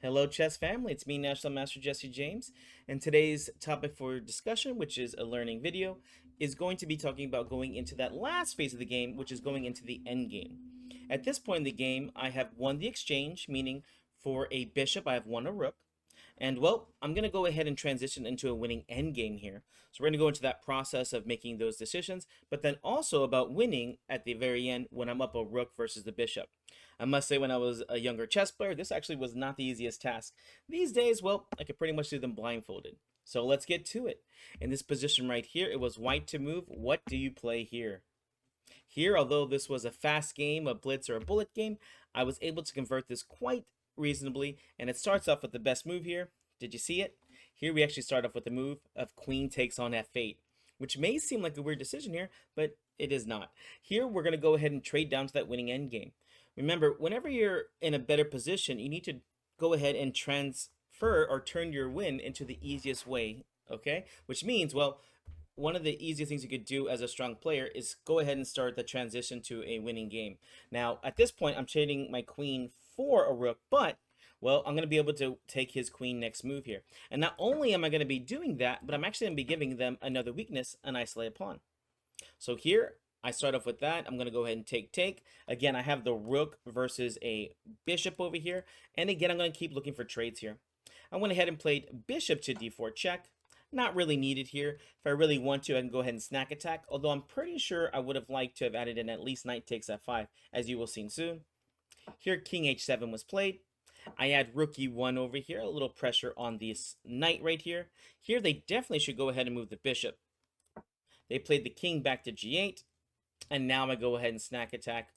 Hello, chess family. It's me, National Master Jesse James, and today's topic for discussion, which is a learning video, is going to be talking about going into that last phase of the game, which is going into the end game. At this point in the game, I have won the exchange, meaning for a bishop, I have won a rook. And well, I'm going to go ahead and transition into a winning endgame here. So we're going to go into that process of making those decisions, but then also about winning at the very end when I'm up a rook versus the bishop. I must say, when I was a younger chess player, this actually was not the easiest task. These days, well, I could pretty much do them blindfolded. So let's get to it. In this position right here, it was white to move. What do you play here? Here, although this was a fast game, a blitz, or a bullet game, I was able to convert this quite reasonably, and it starts off with the best move here. Did you see it? Here we actually start off with the move of queen takes on f8, which may seem like a weird decision here, but it is not. Here we're going to go ahead and trade down to that winning endgame. Remember, whenever you're in a better position, you need to go ahead and transfer or turn your win into the easiest way, okay? Which means, well, one of the easiest things you could do as a strong player is go ahead and start the transition to a winning game. Now, at this point, I'm trading my queen for a rook, but, well, I'm going to be able to take his queen next move here. And not only am I going to be doing that, but I'm actually going to be giving them another weakness, an isolated pawn. So here, I start off with that. I'm going to go ahead and take. Again, I have the rook versus a bishop over here. And again, I'm going to keep looking for trades here. I went ahead and played bishop to d4 check. Not really needed here. If I really want to, I can go ahead and snack attack. Although I'm pretty sure I would have liked to have added in at least knight takes f5, as you will see soon. Here, king h7 was played. I add rook e1 over here. A little pressure on this knight right here. Here, they definitely should go ahead and move the bishop. They played the king back to g8. And now I'm going to go ahead and snack attack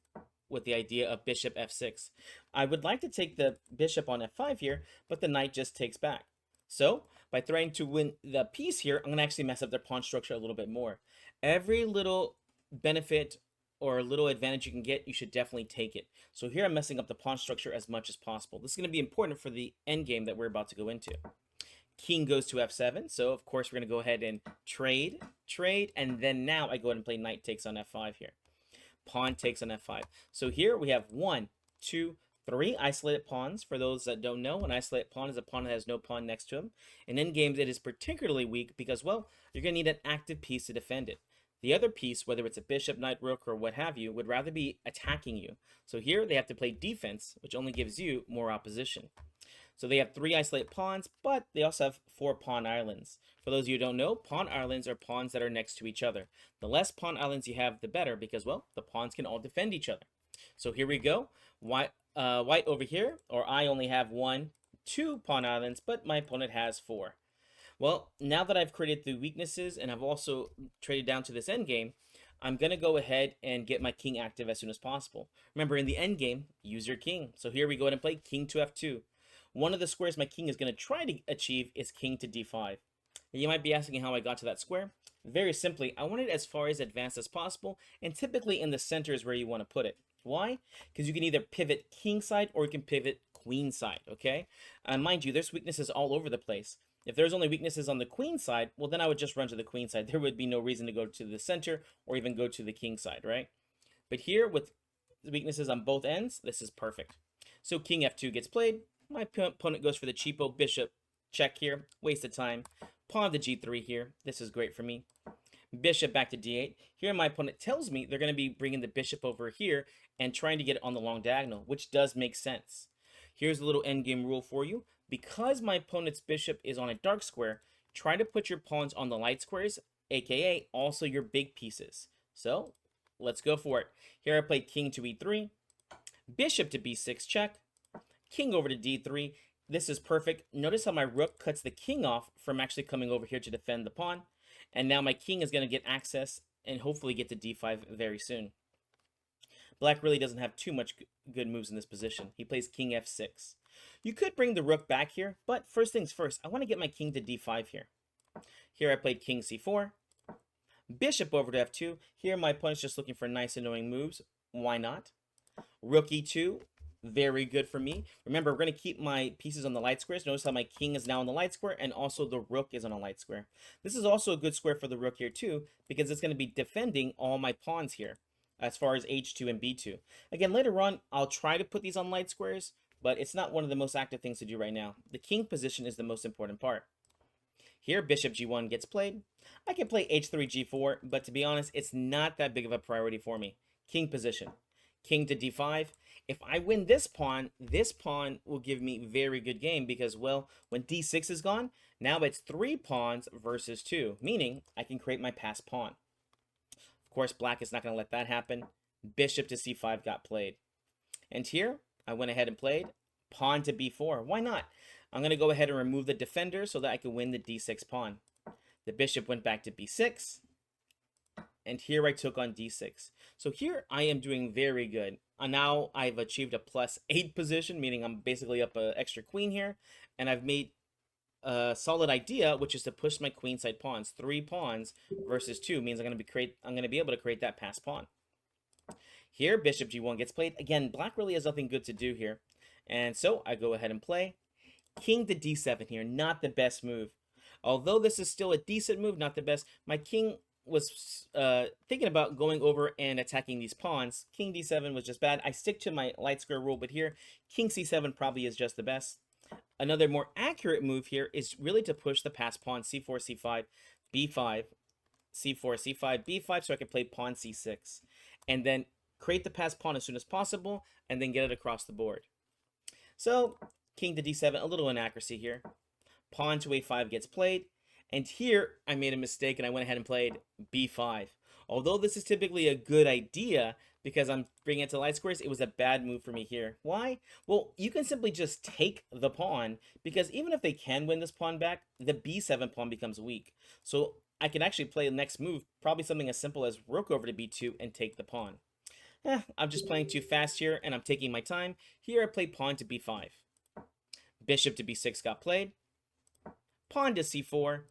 with the idea of bishop f6. I would like to take the bishop on f5 here, but the knight just takes back. So, by trying to win the piece here, I'm going to actually mess up their pawn structure a little bit more. Every little benefit or little advantage you can get, you should definitely take it. So here I'm messing up the pawn structure as much as possible. This is going to be important for the endgame that we're about to go into. King goes to f7, so of course we're going to go ahead and trade, and then now I go ahead and play knight takes on f5 here. Pawn takes on f5. So here we have 1, 2, 3 isolated pawns. For those that don't know, an isolated pawn is a pawn that has no pawn next to him. In endgames, it is particularly weak because, well, you're going to need an active piece to defend it. The other piece, whether it's a bishop, knight, rook, or what have you, would rather be attacking you. So here they have to play defense, which only gives you more opposition. So they have 3 isolated pawns, but they also have 4 pawn islands. For those of you who don't know, pawn islands are pawns that are next to each other. The less pawn islands you have, the better, because, well, the pawns can all defend each other. So here we go. White over here, or I only have 1, 2 pawn islands, but my opponent has 4. Well, now that I've created the weaknesses and I've also traded down to this endgame, I'm going to go ahead and get my king active as soon as possible. Remember, in the endgame, use your king. So here we go ahead and play king to f2. One of the squares my king is going to try to achieve is king to d5. You might be asking how I got to that square. Very simply, I want it as far as advanced as possible, and typically in the center is where you want to put it. Why? Because you can either pivot king side or you can pivot queen side, okay? And mind you, there's weaknesses all over the place. If there's only weaknesses on the queen side, well, then I would just run to the queen side. There would be no reason to go to the center or even go to the king side, right? But here, with weaknesses on both ends, this is perfect. So king f2 gets played. My opponent goes for the cheapo bishop check here. Waste of time. Pawn to g3 here. This is great for me. Bishop back to d8. Here my opponent tells me they're going to be bringing the bishop over here and trying to get it on the long diagonal, which does make sense. Here's a little endgame rule for you. Because my opponent's bishop is on a dark square, try to put your pawns on the light squares, aka also your big pieces. So let's go for it. Here I play king to e3. Bishop to b6 check. King over to d3. This is perfect. Notice how my rook cuts the king off from actually coming over here to defend the pawn. And now my king is going to get access and hopefully get to d5 very soon. Black really doesn't have too much good moves in this position. He plays king f6. You could bring the rook back here, but first things first, I want to get my king to d5 here. Here I played king c4. Bishop over to f2. Here my opponent's just looking for nice annoying moves. Why not? Rook e2. Very good for me. Remember, we're going to keep my pieces on the light squares. Notice how my king is now on the light square, and also the rook is on a light square. This is also a good square for the rook here, too, because it's going to be defending all my pawns here, as far as h2 and b2. Again, later on, I'll try to put these on light squares, but it's not one of the most active things to do right now. The king position is the most important part. Here, bishop g1 gets played. I can play h3, g4, but to be honest, it's not that big of a priority for me. King position. King to d5. If I win this pawn will give me very good game because, well, when d6 is gone, now it's 3 pawns versus 2, meaning I can create my passed pawn. Of course, black is not going to let that happen. Bishop to c5 got played. And here, I went ahead and played pawn to b4. Why not? I'm going to go ahead and remove the defender so that I can win the d6 pawn. The bishop went back to b6. And here I took on d6. So here I am doing very good. Now I've achieved a +8 position, meaning I'm basically up an extra queen here. And I've made a solid idea, which is to push my queenside pawns. 3 pawns versus 2 means I'm going to be able to create that passed pawn. Here, bishop g1 gets played. Again, black really has nothing good to do here. And so I go ahead and play king to d7 here. Not the best move. Although this is still a decent move, not the best. My king was thinking about going over and attacking these pawns. King d7 was just bad. I stick to my light square rule, but here, king c7 probably is just the best. Another more accurate move here is really to push the passed pawn c4, c5, b5, c4, c5, b5, so I can play pawn c6. And then create the passed pawn as soon as possible, and then get it across the board. So, king to d7, a little inaccuracy here. Pawn to a5 gets played. And here, I made a mistake and I went ahead and played b5. Although this is typically a good idea, because I'm bringing it to light squares, it was a bad move for me here. Why? Well, you can simply just take the pawn, because even if they can win this pawn back, the b7 pawn becomes weak. So I can actually play the next move, probably something as simple as rook over to b2 and take the pawn. I'm just playing too fast here, and I'm taking my time. Here I play pawn to b5. Bishop to b6 got played. Pawn to c4.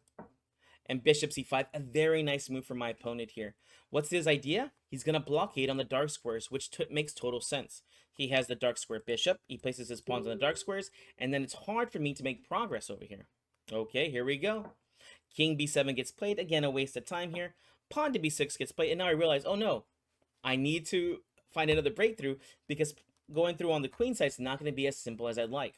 And bishop c5, a very nice move for my opponent here. What's his idea? He's going to blockade on the dark squares, which makes total sense. He has the dark square bishop. He places his pawns on the dark squares, and then it's hard for me to make progress over here. Okay, here we go. King b7 gets played. Again, a waste of time here. Pawn to b6 gets played, and now I realize, oh no, I need to find another breakthrough, because going through on the queen side is not going to be as simple as I'd like.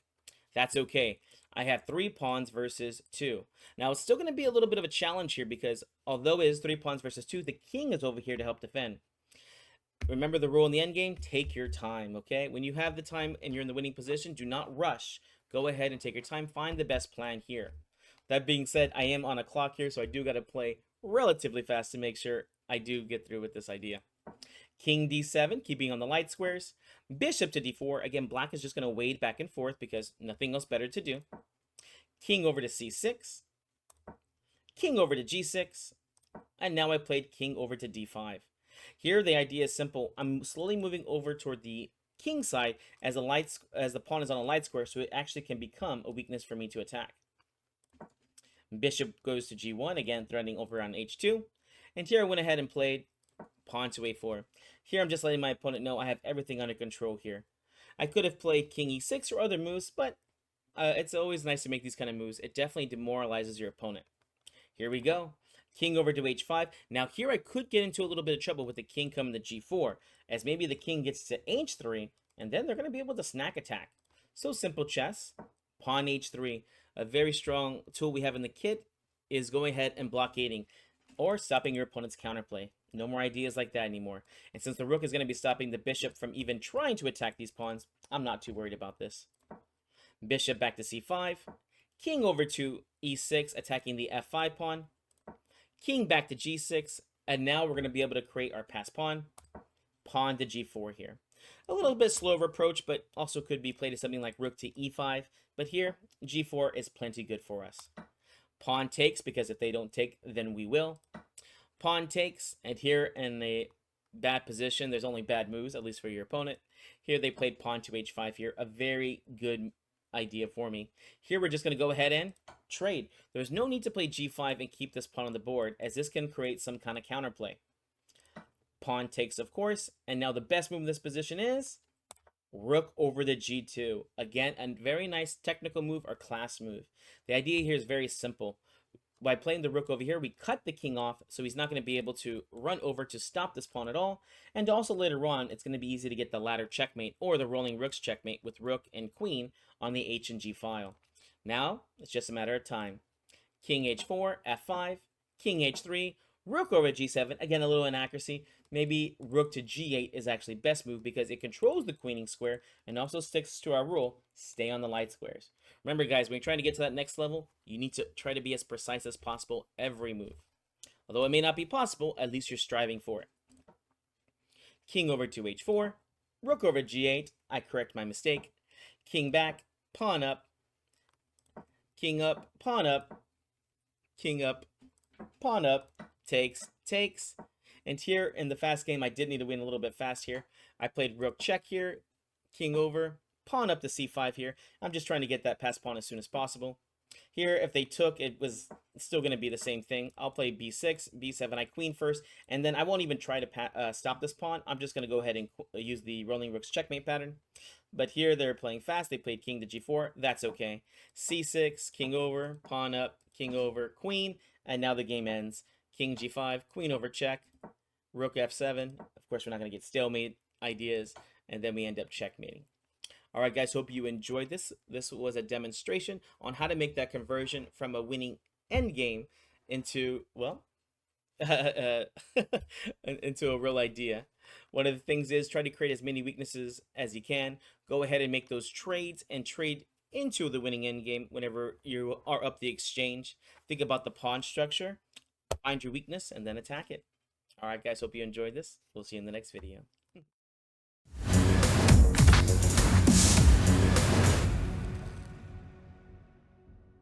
That's okay. I have 3 pawns versus 2. Now, it's still going to be a little bit of a challenge here, because although it is 3 pawns versus 2, the king is over here to help defend. Remember the rule in the endgame? Take your time, okay? When you have the time and you're in the winning position, do not rush. Go ahead and take your time. Find the best plan here. That being said, I am on a clock here, so I do got to play relatively fast to make sure I do get through with this idea. King d7, keeping on the light squares. Bishop to d4. Again, black is just going to wade back and forth because nothing else better to do. King over to c6. King over to g6. And now I played king over to d5. Here, the idea is simple. I'm slowly moving over toward the king side as the pawn is on a light square, so it actually can become a weakness for me to attack. Bishop goes to g1, again threatening over on h2. And here I went ahead and played pawn to a4. Here I'm just letting my opponent know I have everything under control here. I could have played king e6 or other moves, but it's always nice to make these kind of moves. It definitely demoralizes your opponent. Here we go. King over to h5. Now here I could get into a little bit of trouble with the king coming to g4, as maybe the king gets to h3, and then they're going to be able to snack attack. So simple chess. Pawn h3. A very strong tool we have in the kit is going ahead and blockading, or stopping your opponent's counterplay. No more ideas like that anymore. And since the rook is going to be stopping the bishop from even trying to attack these pawns, I'm not too worried about this. Bishop back to c5. King over to e6, attacking the f5 pawn. King back to g6. And now we're going to be able to create our passed pawn. Pawn to g4 here. A little bit slower approach, but also could be played as something like rook to e5. But here, g4 is plenty good for us. Pawn takes, because if they don't take, then we will. Pawn takes, and here in a bad position, there's only bad moves, at least for your opponent. Here they played pawn to h5 here, a very good idea for me. Here we're just going to go ahead and trade. There's no need to play g5 and keep this pawn on the board, as this can create some kind of counterplay. Pawn takes, of course, and now the best move in this position is rook over the g2. Again, a very nice technical move or class move. The idea here is very simple. by playing the rook over here, we cut the king off, so he's not going to be able to run over to stop this pawn at all. And also later on, it's going to be easy to get the ladder checkmate or the rolling rooks checkmate with rook and queen on the h and g file. Now, it's just a matter of time. King h4, f5, king h3, rook over g7. Again, a little inaccuracy. Maybe rook to g8 is actually best move because it controls the queening square and also sticks to our rule, stay on the light squares. Remember, guys, when you're trying to get to that next level, you need to try to be as precise as possible every move. Although it may not be possible, at least you're striving for it. King over to h4, rook over g8. I correct my mistake. King back, pawn up, king up, pawn up, king up, pawn up, takes, takes. And here in the fast game, I did need to win a little bit fast here. I played rook check here, king over, pawn up to c5 here. I'm just trying to get that passed pawn as soon as possible. Here, if they took, it was still going to be the same thing. I'll play b6, b7, I queen first, and then I won't even try to stop this pawn. I'm just going to go ahead and use the rolling rooks checkmate pattern. But here, they're playing fast. They played king to g4. That's okay. c6, king over, pawn up, king over, queen, and now the game ends. King g5, queen over check, rook f7. Of course, we're not going to get stalemate ideas, and then we end up checkmating. All right, guys, hope you enjoyed this. This was a demonstration on how to make that conversion from a winning endgame into, well, into a real idea. One of the things is try to create as many weaknesses as you can. Go ahead and make those trades and trade into the winning endgame whenever you are up the exchange. Think about the pawn structure, find your weakness, and then attack it. All right, guys, hope you enjoyed this. We'll see you in the next video.